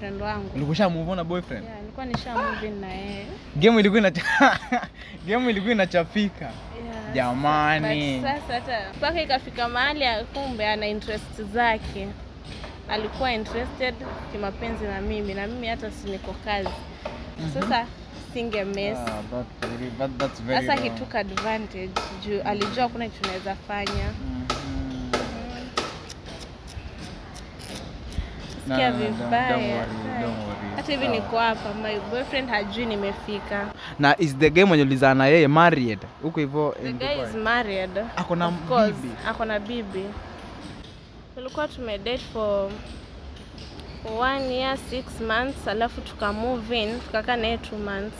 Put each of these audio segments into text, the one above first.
boyfriend wangu. Ulikusha move on na boyfriend? Yeah, nilikuwa nisha move in na yeye. Game ilikuwa inachapika. Yeah. Jamani. Sasa hata mpaka ikafika mahali kumbe ana interest zake. Alikuwa interested kimapenzi na mimi hata si niko kazi. Sasa singe mess. That's very Sasa he took advantage. Alijua kuna kitu tunaweza fanya. Sikia vibaya. Hata hivi niko hapa, my boyfriend hajui nimefika. Na is the game when ulizana na yeye married? Huko hivyo the guy is married. Ako na bibi. Ako na bibi. Tulikuwa tumedate for 1 year 6 months, alafu tuka move in, tukakaa naye 2 months.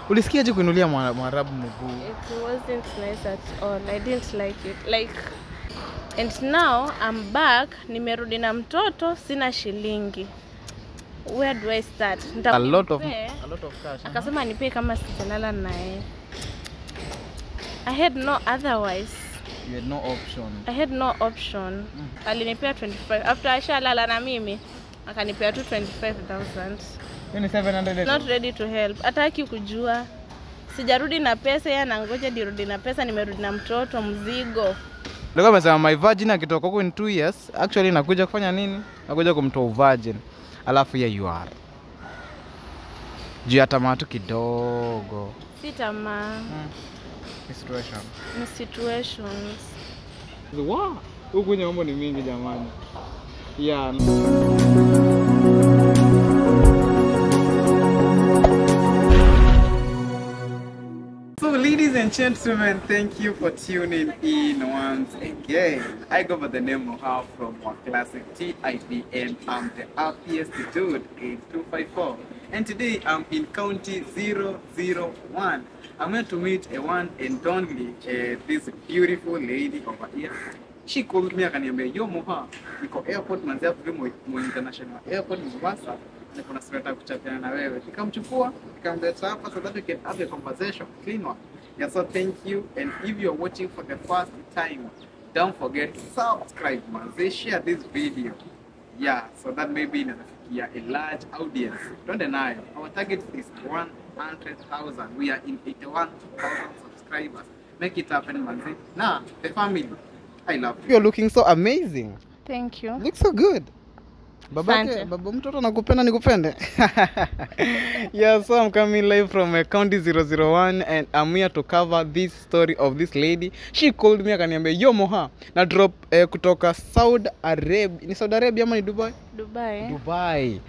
Ulisikiaje kuinulia Mwarabu mguu? It wasn't nice at all. I didn't like it. Like, and now I'm back, nimerudi na mtoto, sina shilingi. Where do I start? A lot of cash. Akasema nipe kama sitalala naye. I had no otherwise. You had no option. I had no option. Alinipea 25. After ashalala na mimi, akanipea tu 25,000. Ni 700. Not ready to help. Hataki kujua. Sijarudi na pesa, yeye anangoja nirudi na pesa, nimerudi na mtoto mzigo. Ndio amesema my virgin akitoka huko in 2 years, actually nakuja kufanya nini? Nakuja kumtoa virgin. Alafu ya you are. Juu ya tamaa tu kidogo. Si tamaa. Situation. Ni situations. Wow. Huko kwenye mambo ni mingi jamani. Yeah. So ladies and gentlemen, thank you for tuning in once again. I go by the name Moha from More Classic TIDN. I'm the happiest dude in 254. And today I'm in county 001. I'm going to meet a one and only this beautiful lady over here. She called me akaniambia, yo Moha, niko airport manzi hapo Mo International Airport Mombasa. Na kuna sweta kuchapiana na wewe. Nikamchukua, nikamleta hapa so that we can have a conversation, clean one. Yeah, so thank you. And if you're watching for the first time, don't forget to subscribe, man. Share this video. Yeah, so that maybe inafikia a large audience. Don't deny, our target is 100,000. We are in 81,000 subscribers. Make it happen, man. Nah, the family. I love you. You're looking so amazing. Thank you. Look so good. Baba mtoto nakupenda nikupende. Yeah, so I'm coming live from county 001 and I'm here to cover this story of this lady. She called me akaniambia, yo Moha, na drop kutoka Saudi Arabia. Ni Saudi Arabia ama ni Dubai? Dubai.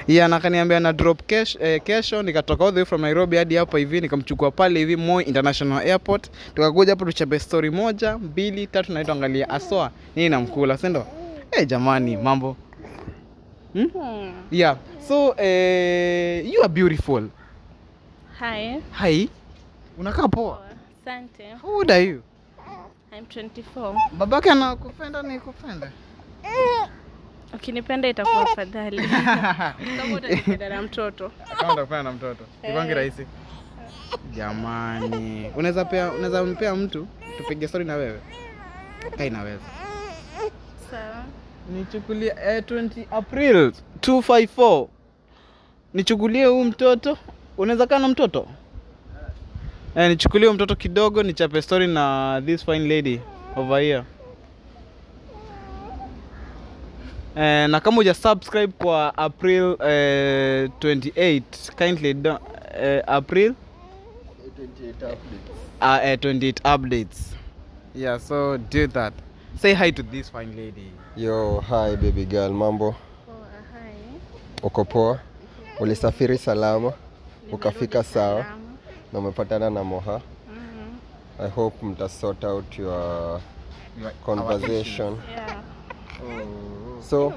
Yeah, na akaniambia na drop kesho, nikatoka all the way from Nairobi hadi hapa hivi, nikamchukua pale hivi Moi International Airport. Tukakuja hapo tuchape story 1, 2, 3 na tuangalia aswa nini namkula, si ndio? Jamani, mambo. Yeah, so you are beautiful. Hi. Unakaa poa. Asante. How old are you? I'm 24. Babake anakupenda nikupenda? Ukinipenda itakuwa afadhali. Kama utanipenda na mtoto. Kama utakupenda na mtoto. Ipangi rahisi. Jamani, unaweza mpea mtu tupige story na wewe? Inaweza. Sawa. Nichukulie 20 April 254. Nichukulie huyu mtoto. Unaweza kaa na mtoto? Nichukulie mtoto kidogo nichape story na this fine lady over here. Na kama uja subscribe kwa April 28, kindly April 28 updates. Yeah, so do that. Say hi to this fine lady. Yo, hi baby girl, mambo? Hi. Uko poa? Ulisafiri salama? Ukafika sawa? Na umepatana na Moha? I hope mta sort out your conversation. Yeah. So,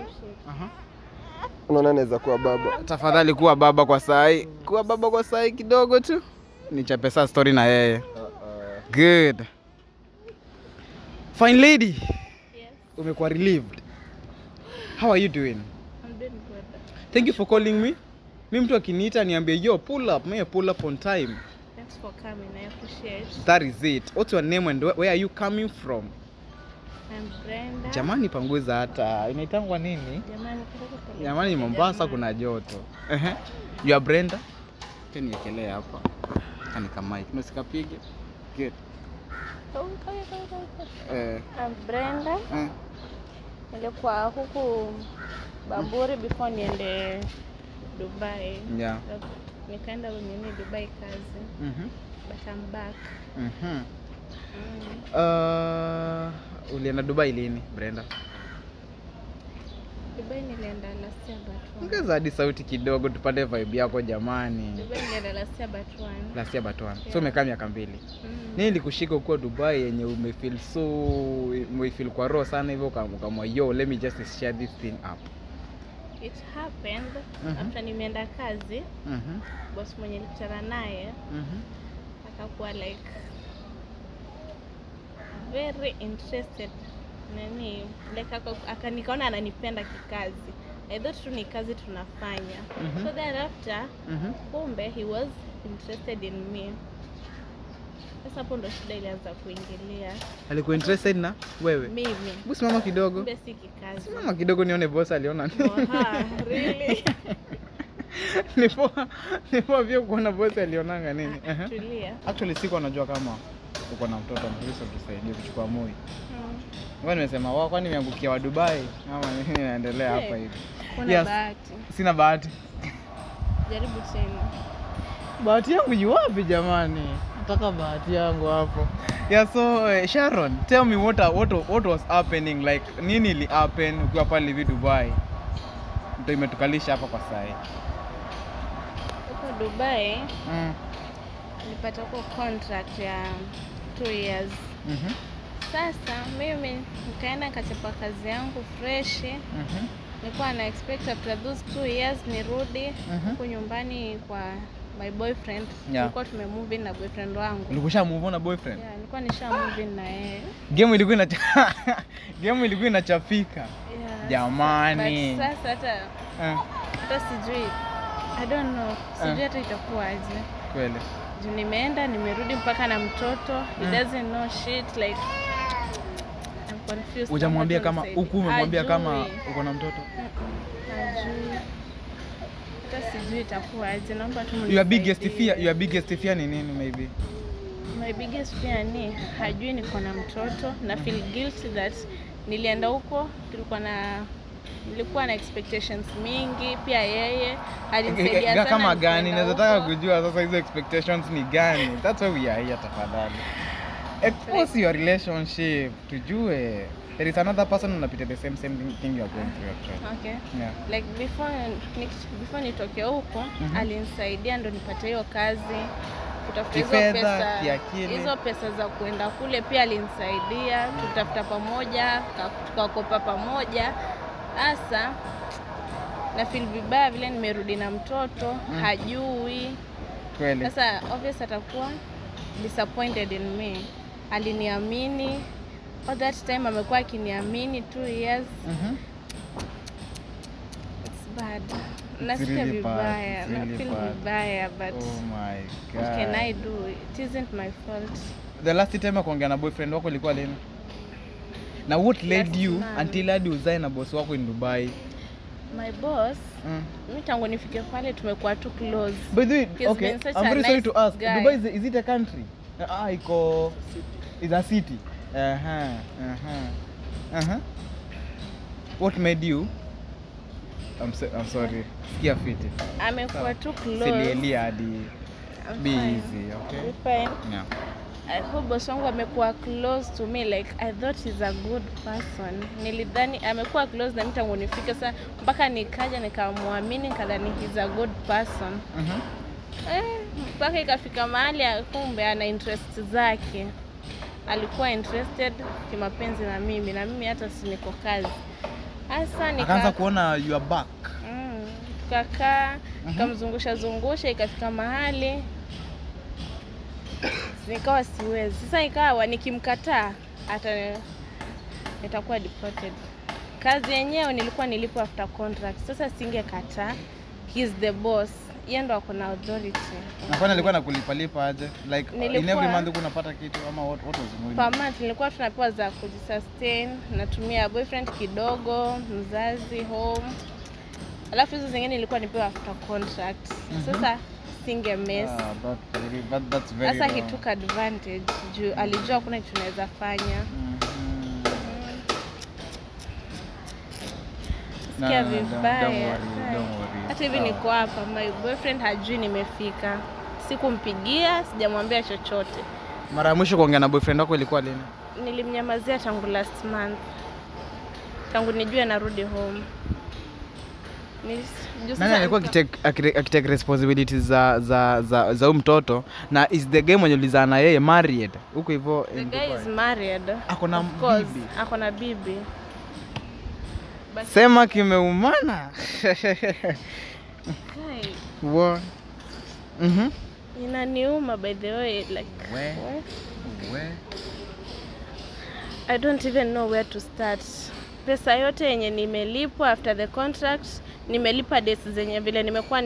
unaona naweza kuwa baba? Tafadhali kuwa baba kwa sai. Kuwa baba kwa sai kidogo tu. Nichape saa story na yeye. Good. Fine lady. Yes. Umekuwa relieved. How are you doing? I'm doing good. Thank you for calling me. Mimi mtu akiniita niambie yo pull up, may I pull up on time. Thanks for coming. I appreciate. That is it. What's your name and where are you coming from? I'm Brenda. Jamani panguza hata. Inaitangwa nini? Jamani Mombasa kuna joto. You are Brenda? Tena niekelee hapa. Kani kama mic. Usikapige. Good. I'm Brenda. Nilikuwa huku Bamburi before niende Dubai. Yeah. Nikaenda nini Dubai kazi. But I'm back. Ulienda Dubai lini, Brenda? Dubai nilienda last year but one. Ongeza hadi sauti kidogo tupate vibe yako jamani. Dubai nilienda last year but one. Last year but one. Yeah. So umekaa miaka 2. Nini ilikushika uko Dubai yenye umefeel kwa roho sana hivyo kama yo let me just share this thing up? It happened after nimeenda kazi. Boss mwenye nilikutana naye akakuwa like very interested nani like nikaona ananipenda kikazi. I thought tu ni kazi tunafanya. So then after kumbe he was interested in me. Sasa hapo ndo shida ilianza kuingilia. Alikuwa interested na wewe? Mimi. Busi mama kidogo. Kumbe si kikazi. Mama kidogo nione boss aliona nini. Really? Nipo vile kuona boss alionanga nini? Tulia. Actually siko najua kama uko na mtoto mkristo tusaidie kuchukua moi. Ngoja nimesema wao kwani nimeangukia wa Dubai ama nini inaendelea hapa hivi. Kuna bahati. Sina bahati. Jaribu tena. Bahati yangu yu wapi jamani? Nataka bahati yangu hapo. Yeah, so Sharon, tell me what was happening, like nini ili happen ukiwa pale hivi Dubai? Ndio imetukalisha hapa kwa saa hii. Huko Dubai nilipata kwa contract ya 2 years. Sasa mimi nikaenda nikachapa kazi yangu fresh. Nilikuwa na expect after those 2 years nirudi huko nyumbani kwa my boyfriend. Nilikuwa tumemove in na boyfriend wangu. Ulikusha move on na boyfriend? Yeah, nilikuwa nisha move in na yeye. Game ilikuwa inachafika. Yeah. Jamani. But sasa hata sijui. I don't know. Sijui hata itakuwa aje. Kweli. Nimeenda nimerudi mpaka na mtoto. He doesn't know shit like I'm confused. Hujamwambia kama umemwambia kama uko na mtoto? Hajui. Hata sijui itakuwa aje. Naomba tu Your biggest fear ni nini maybe? My biggest fear ni hajui niko na mtoto na feel guilty that nilienda huko nilikuwa na expectations mingi pia yeye alinisaidia sana. Kama gani? Naweza taka kujua sasa hizo expectations ni gani? That's why we are here tafadhali. Expose your relationship tujue. There is another person unapitia the same thing you are going through actually. Okay. Yeah. Like before nitoke huko alinisaidia ndo nipate hiyo kazi. Kutafuta hizo pesa za kuenda kule pia alinisaidia. Tutafuta pamoja, tukakopa pamoja. Sasa na feel vibaya vile nimerudi na mtoto, hajui. Kweli. Sasa obviously atakuwa disappointed in me. Aliniamini. All that time amekuwa akiniamini 2 years. It's bad. Nasikia vibaya. I feel vibaya but oh my God. What can I do? It isn't my fault. The last time kuongea na boyfriend wako ilikuwa lini? Na what led you until hadi uzae na boss wako in Dubai? My boss, mimi tangu nifike pale tumekuwa too close. By the way, okay, I'm very sorry to ask. Guy. Dubai is it a country? Iko is a city. What made you? I'm sorry. Sikia fiti. Amekuwa too close. Silieli hadi be easy, okay? Fine. Yeah. Boss wangu amekuwa close to me, like I thought he's a good person. Nilidhani amekuwa close na mimi tangu nifike, sasa mpaka nikaja nikamwamini, nikadhani he's a good person. Mpaka ikafika mahali kumbe ana interest zake. Alikuwa interested kimapenzi na mimi hata si niko kazi. Sasa akaanza kuona you are back. Tukakaa, nikamzungusha ikafika mahali nikawa siwezi. Sasa ikawa nikimkataa hata nitakuwa deported. Kazi yenyewe nilikuwa nilipo after contract. Sasa singekataa. He's the boss. yeye ndo ako na authority. Na kwani alikuwa anakulipa aje? Like in every month uko unapata kitu ama what was going on? Per month nilikuwa tunapewa za kujisustain, natumia boyfriend kidogo, mzazi, home. Alafu hizo zingine nilikuwa nipewa after contract. Sasa singe mess. That's very Sasa he took advantage. Juu alijua kuna kitu naweza fanya. Sikia vibaya. Hata hivi niko hapa, my boyfriend hajui nimefika. Sikumpigia, sijamwambia chochote. Mara ya mwisho kuongea na boyfriend wako ilikuwa lini? Nilimnyamazia tangu last month. Tangu nijue narudi home. Nani alikuwa akitake responsibilities za mtoto na is the game mwenye ulizana na yeye married huko hivyo? The guy is married. Ako na bibi. Ako na bibi. Sema kimeumana. What? Inaniuma by the way, like where? I don't even know where to start. Pesa yote yenye nimelipwa after the contract, nimelipa dates zenye vile nimekuwa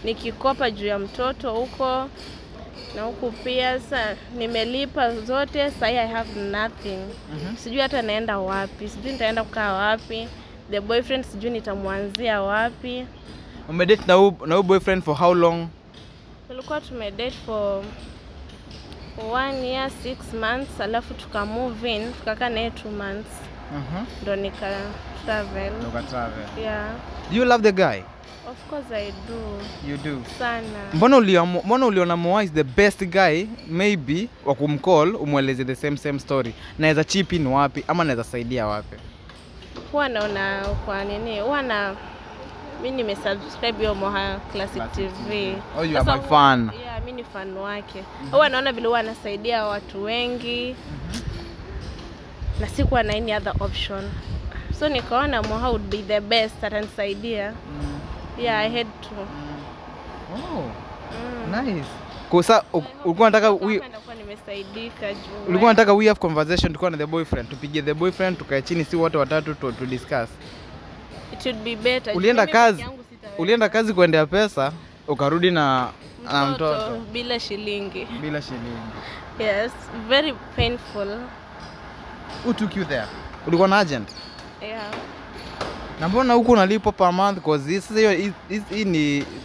nikikopa juu ya mtoto huko na huku pia. Sasa nimelipa zote, sasa I have nothing. Sijui hata naenda wapi, sijui nitaenda kukaa wapi. The boyfriend sijui nitamwanzia wapi. Umedate na huyo boyfriend for how long? Tulikuwa tumedate for 1 year 6 months, alafu tuka move in, tukakaa naye 2 months. Ndo nika travel. Yeah. Do you love the guy? Of course I do. You do? Sana. Mbona uliona Moha is the best guy maybe wa kumcall umweleze the same story? Naweza chip in wapi ama naweza saidia wapi? Huwa naona kwa nini? Mimi nimesubscribe hiyo Moha Classic TV. Oh, you are my fan. Yeah, mimi ni fan wake. Huwa naona vile huwa anasaidia watu wengi. Na sikuwa na any other option. So nikaona Moha would be the best atanisaidia. Yeah, I had to. Oh. Nice. Kosa ulikuwa unataka nimesaidika juu. Ulikuwa unataka we have conversation tulikuwa na the boyfriend. Tupigie the boyfriend tukae chini si wote watatu to discuss. It should be better. Ulienda kazi kuendea pesa, ukarudi na mtoto bila shilingi. Yes, very painful. Who took you there? Ulikuwa na agent? Yeah. Na mbona huko unalipo per month because this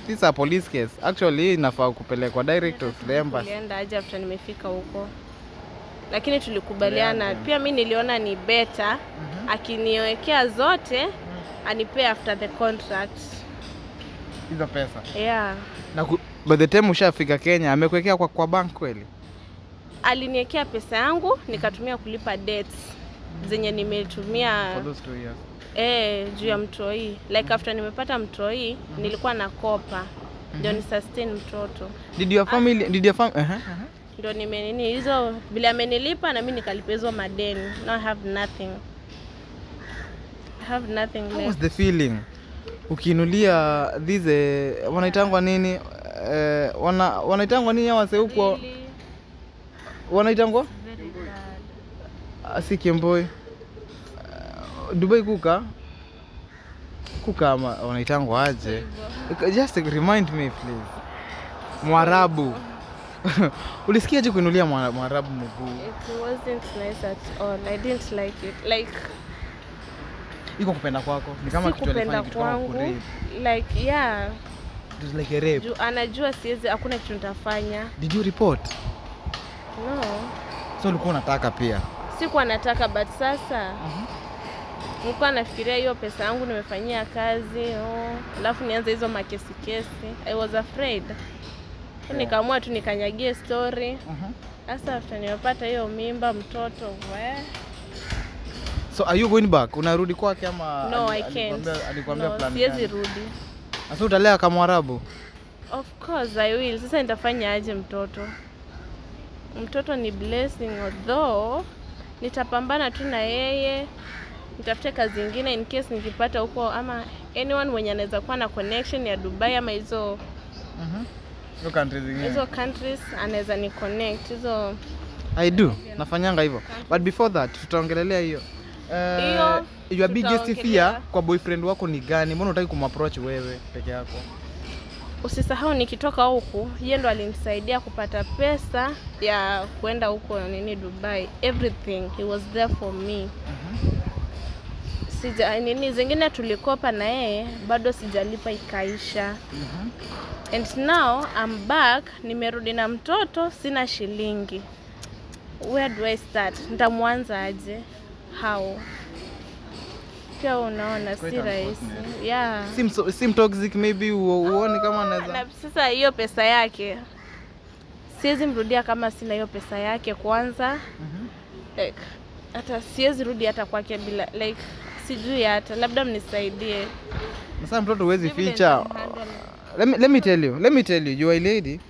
is a police case. Actually inafaa kupelekwa direct to the embassy. Nilienda aje after nimefika huko. Lakini tulikubaliana. Pia mimi niliona ni better akiniwekea zote anipe after the contract. Hizo pesa. Yeah. Na by the time ushafika Kenya amekuwekea kwa bank kweli? Aliniwekea pesa yangu nikatumia kulipa debts zenye nimetumia for those 2 years. Juu ya mtoi. Like after nimepata mtoi nilikuwa nakopa. Ndio ni sustain mtoto. Did your family Ndio hizo vile amenilipa na mimi nikalipa hizo madeni. Now I have nothing left. What was the feeling? Ukiinulia these wanaitangwa nini? Wanaitangwa nini wase huko? Really? Wanaitangwa? Very bad. Si Kemboi. Dubai kuka ama wanaitangwa aje? Just remind me please. Mwarabu. Ulisikiaje kuinulia Mwarabu mguu? It wasn't nice at all. I didn't like it. Like iko kupenda kwako. Ni kama kitu alifanya kitu kama kurape. Like yeah. It was like a rape. Anajua siwezi hakuna kitu nitafanya. Did you report? No. So ulikuwa unataka pia? Sikuwa nataka but sasa nilikuwa nafikiria hiyo pesa yangu nimefanyia kazi, alafu nianze hizo makesi. I was afraid. Nikaamua tu nikanyagie story. Sasa after nimepata hiyo mimba mtoto, So are you going back? Unarudi kwake ama? No, I can't. Alikwambia plan. Siwezi rudi. Sasa utalea kama Mwarabu? Of course I will. Sasa nitafanya aje mtoto? Mtoto ni blessing, although nitapambana tu na yeye. Nitafute kazi nyingine in case nikipata huko ama anyone mwenye anaweza kuwa na connection ya Dubai ama hizo countries zingine. Hizo countries anaweza ni connect hizo. I do. Nafanyanga hivyo. But before that tutaongelelea hiyo. Your biggest fear kwa boyfriend wako ni gani? Mbona unataka kumapproach wewe peke yako? usisahau nikitoka huku yeye ndo alinisaidia kupata pesa ya kwenda huko nini Dubai. Everything he was there for me. Sija nini zingine tulikopa na yeye bado sijalipa ikaisha. And now I'm back, nimerudi na mtoto, sina shilingi. Where do I start? Nitamwanza aje? How? Pia unaona si rahisi. Yeah. Sim toxic maybe uone kama anaweza. Na sasa hiyo pesa yake siwezi mrudia kama sina hiyo pesa yake kwanza. Like hata siwezi rudi hata kwake bila like sijui hata labda mnisaidie. Sasa mtoto huwezi ficha. Let me tell you you are a lady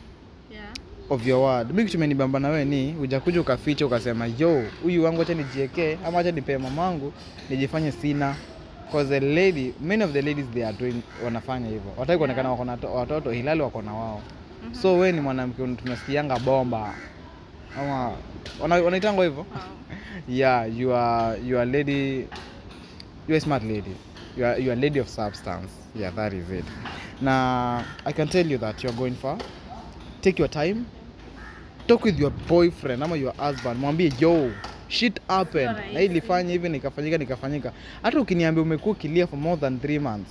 of your word. Mimi kitu menibamba na wewe ni hujakuja ukaficha ukasema yo huyu wangu acha nijieke ama acha nipe mamangu nijifanye sina, because the lady, many of the ladies they are doing wanafanya hivyo. Wataki kuonekana wako na watoto hilali wako na wao. So wewe ni mwanamke tunasikianga bomba ama wanaitanga hivyo. Yeah, you are lady, you are a smart lady. You are a lady of substance. Yeah, that is it. Now I can tell you that you are going far. Take your time. Talk with your boyfriend ama your husband. Mwambie yo, shit happened. Na ilifanya hivi nikafanyika. Hata ukiniambia umekuwa kilia for more than 3 months.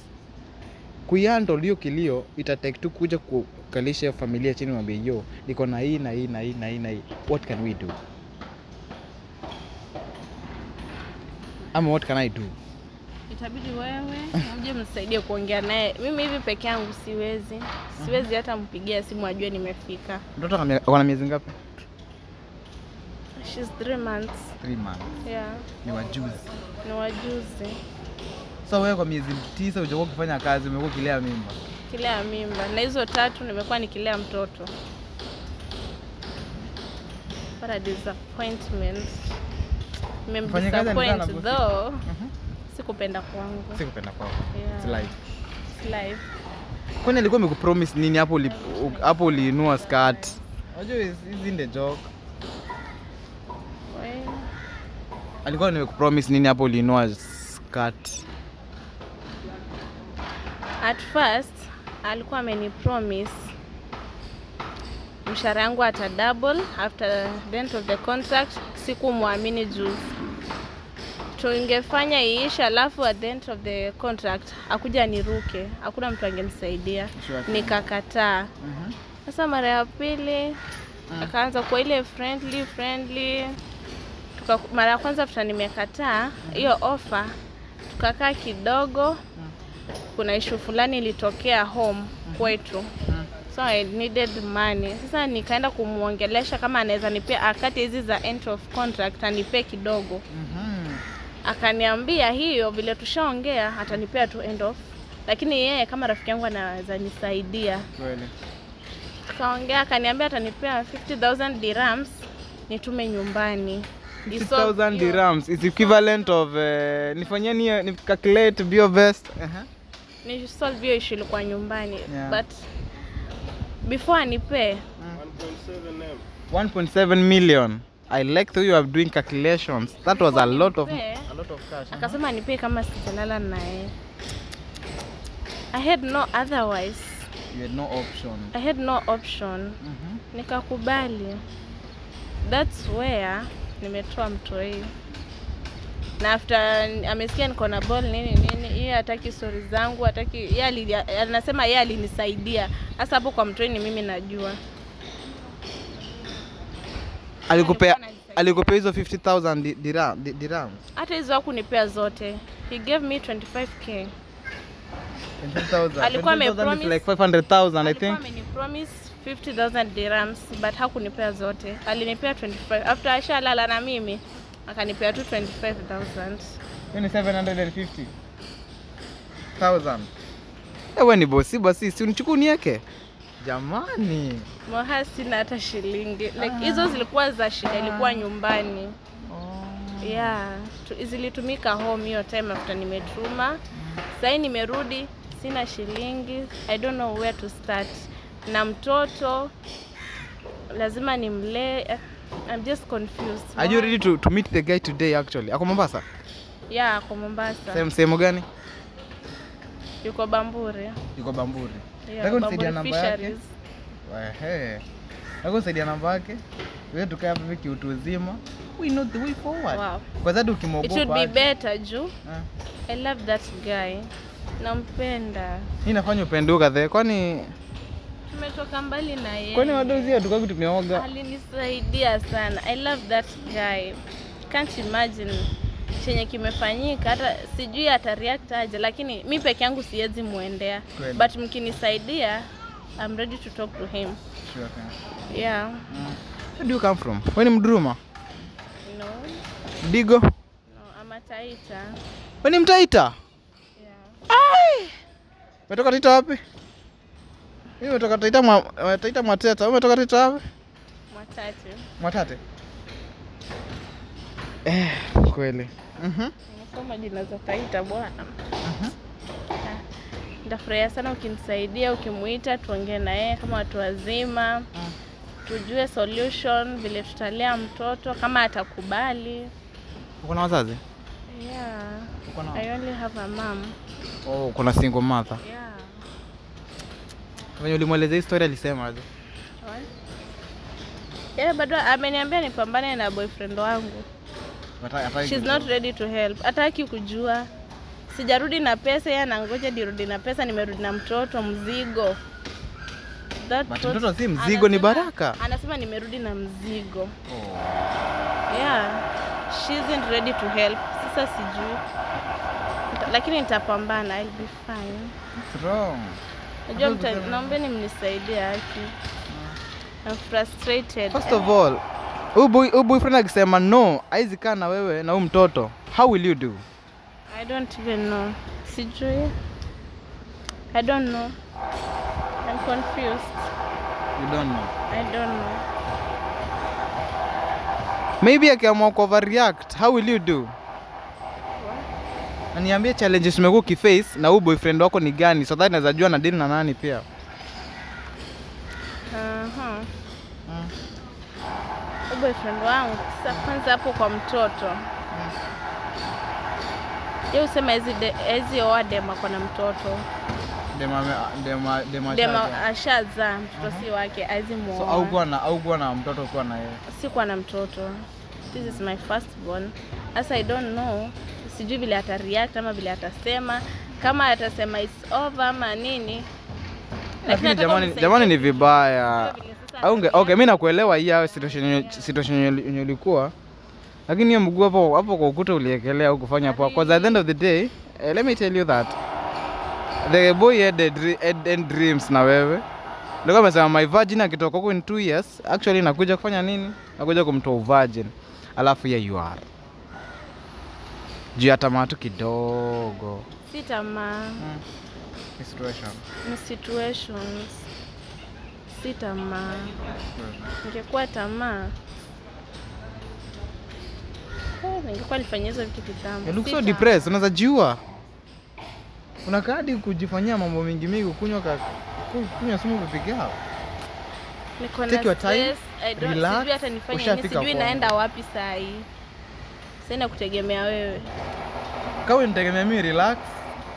Kuihandle hiyo kilio itatake tu kuja kukalisha familia chini mwambie yo, niko na hii na hii. What can we do? Ama what can I do? Itabidi wewe mje msaidie kuongea naye. Mimi hivi peke yangu siwezi hata mpigia simu ajue nimefika. Mtoto ana miezi ngapi? She's 3 months. 3 months. Yeah. Ni wajuzi. So wewe kwa miezi 9 hujakuwa kufanya kazi, umekuwa kilea mimba. Kilea mimba. Na hizo 3 nimekuwa nikilea mtoto. What a disappointment. Disappoint though. Sikupenda kwangu. Yeah. It's life. Kwani alikuwa amekupromise nini hapo uliinua skirt? Unajua hizi ndio joke. Alikuwa amekupromise nini hapo uliinua skirt? At first alikuwa amenipromise mshahara wangu ata double after the end of the contract. Sikumwamini juu tungefanya iisha alafu at the end of the contract akuja niruke, hakuna mtu angenisaidia. Nikakataa. Sasa mara ya pili akaanza kwa ile friendly. Mara ya kwanza after nimekataa hiyo offer, tukakaa kidogo. Kuna issue fulani ilitokea home kwetu. So I needed money. Sasa nikaenda kumuongelesha kama anaweza nipea akati hizi za end of contract anipe kidogo. Akaniambia hiyo vile tushaongea atanipea tu end off, lakini yeye kama rafiki yangu anaweza nisaidia. Kweli. Tukaongea akaniambia atanipea 50,000 dirhams nitume nyumbani. 50,000 dirhams is equivalent of nifanyeni ni calculate bio best. Ni solve hiyo issue kwa nyumbani. Yeah. But before anipe 1.7 million. I like the way you are doing calculations. That was a lot of cash. Akasema nipe kama sitalala naye. I had no otherwise. You had no option. I had no option. Nikakubali. That's where nimetoa mtoi. Na after amesikia niko na ball nini yeye hataki stories zangu, hataki yeye anasema yeye alinisaidia. Sasa hapo kwa mtoi ni mimi najua. Alikupea hizo 50,000 dirhams. Hata hizo hakunipea zote. He gave me 25k. 20,000. Alikuwa amepromise like 500,000 I think. Alikuwa amenipromise 50,000 dirhams but hakunipea zote. Alinipea 25. After ashalala na mimi akanipea tu 25,000. Ni 750,000. Wewe ni bosi basi, si unichukue niweke. Jamani. Moha sina hata shilingi. Like hizo zilikuwa za shida, ilikuwa nyumbani. Yeah, zilitumika home hiyo time after nimetuma. Sasa nimerudi sina shilingi. I don't know where to start. Na mtoto lazima nimlee. I'm just confused. Are you ready to meet the guy today actually? Ako Mombasa? Yeah, ako Mombasa. Sehemu gani? Yuko Bamburi. Yuko Bamburi. Yeah, Nataka unisaidia Bamburi namba yake. Fisheries. Ehe. Nataka unisaidia namba yake. Wewe tukae hapa hivi kiutu uzima. We know the way forward. Wow. Kwa sababu It ukimwogopa. would be better juu. Ah. I love that guy. Nampenda. Hii inafanya upenduka the. Kwani Tumetoka mbali na yeye. kwani wadozi hatukaa kutumioga? Alinisaidia sana. I love that guy. Can't imagine chenye kimefanyika, hata sijui ata react aje, lakini mi peke yangu siwezi muendea. Kweli. But mkinisaidia, I'm ready to talk to him. Sure thing. Yeah. Where do you come from? Wewe ni Mduruma? No. Digo? No, I'm a Taita. Wewe ni Mtaita? Yeah. Ai! Umetoka Taita wapi? Mimi nimetoka Taita Mwateta. Wewe umetoka Taita wapi? Mwatate. Mwatate. Kweli. Nimesoma jina za Taita bwana. Nitafurahia sana ukinisaidia, ukimuita tuongee na yeye kama watu wazima. Tujue solution vile tutalea mtoto kama atakubali. Uko na wazazi? Yeah. Uko na? I only have a mom. Oh, kuna single mother. Yeah. Wenye ulimwelezea historia alisema aje? What? Yeah, bado ameniambia nipambane na boyfriend wangu. She's not ready to help. Hataki kujua. Sijarudi na pesa, yeye anangoja nirudi na pesa, nimerudi na mtoto mzigo. But mtoto si mzigo, ni baraka. Anasema nimerudi na mzigo. Oh. Yeah. She isn't ready to help. Sasa sijui. Lakini nitapambana, I'll be fine. Strong. Najua naombeni mnisaidie haki. I'm frustrated. First of all, huyu boyfriend akisema no, haizi kaa na wewe na huyu mtoto. How will you do? I don't even know. Sijui. I don't know. I'm confused. You don't know. I don't know. Maybe akiamua ku overreact, how will you do? Na niambie challenges umekuwa ukiface na huyu boyfriend wako ni gani, so that naweza jua na deal na nani pia. Boyfriend wangu sasa, kwanza hapo kwa mtoto. Yeye usema hizi oa dema kwa na mtoto. Dema ashaza mtoto si wake, aizi muoa. So au kuwa na mtoto kwa na yeye. Si kwa na mtoto. This is my first born. As I don't know, sijui vile ata react ama vile atasema, kama atasema it's over ama nini. Lakini jamani ni vibaya. Okay, mimi nakuelewa hii situation yenye ulikuwa. Lakini hiyo mguu hapo kwa ukuta uliekelea au kufanya hapo. Because at the end of the day, let me tell you that the boy had dreams na wewe. Ndio amesema my virgin akitoka huko in 2 years, actually nakuja kufanya nini? Nakuja kumtoa virgin. Alafu here you are. Juu ya tamaa tu kidogo. Si tamaa. Ni situations. Si tamaa. Ningekuwa tamaa, ningekuwa nifanyia hizo vitu kitambo. You look so depressed, unaweza jua. Unakaa hadi kujifanyia mambo mingi kunywa sumu kupige hapo. Take your time, relax, sijui hata nifanye nini, sijui naenda wapi saa hii. Sina kutegemea wewe. Kama unitegemea mimi, relax.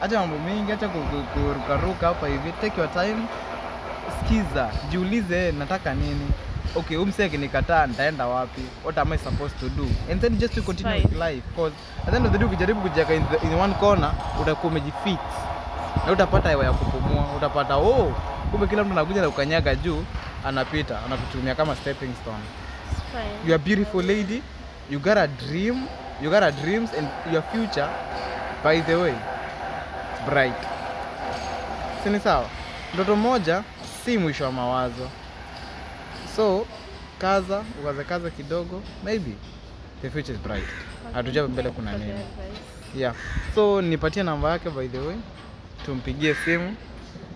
Acha mambo mingi, acha kuruka hapa hivi. Take your time. Sikiza, jiulize nataka nini. Okay, umse akinikataa nitaenda wapi? What am I supposed to do? And then just to continue with life, because at the end of the day ukijaribu kujiweka in one corner utakuwa umejifix. Na utapata hewa ya kupumua, utapata kumbe kila mtu anakuja na ukanyaga juu, anakutumia kama stepping stone. You are beautiful lady. You got a dream. You got a dreams and your future, by the way, it's bright. Sini sawa? Ndoto moja si mwisho wa mawazo. So, ukaze kidogo, maybe the future is bright. Hatujua mbele kuna nini. Yeah. So, nipatie namba yake by the way. Tumpigie simu.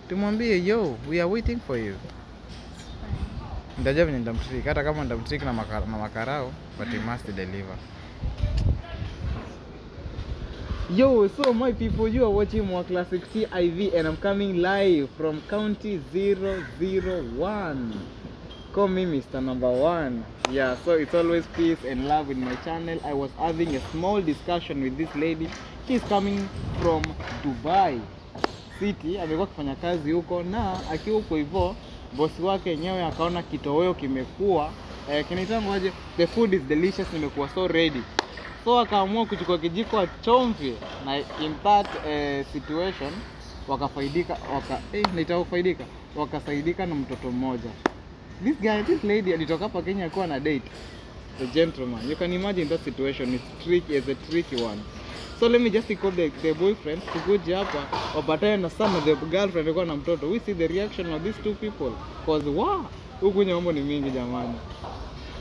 Tumwambie yo, we are waiting for you. Ndajua venye ndamtrick, hata kama ndamtrick na makarao, but he must deliver. Yo, so my people, you are watching more Classic TV and I'm coming live from County 001. Call me Mr. Number 1. Yeah, so it's always peace and love in my channel. I was having a small discussion with this lady. She's coming from Dubai. city, amekuwa akifanya kazi huko, na akiwa huko hivyo bosi wake yenyewe akaona kitoweo kimekuwa kinaitwa aje, the food is delicious, nimekuwa so ready, so akaamua kuchukua kijiko achomve, na in that situation wakafaidika, wakasaidika na mtoto mmoja. This lady alitoka hapa Kenya akiwa na date the gentleman. You can imagine that situation is a tricky one. So let me just call the boyfriend to go hapa wapatane na sana the girlfriend alikuwa na mtoto. We see the reaction of these two people, cause wow, huku nyombo ni mingi jamani.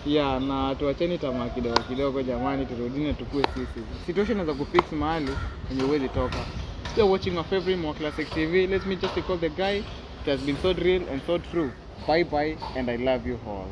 Yeah, na tuacheni tamaa kidogo jamani, turudine tukue sisi. Situation inaweza kufix mahali yenye huwezi toka. You're watching our favorite More Classic TV. Let me just call the guy. It has been so real and so true. Bye bye, and I love you all.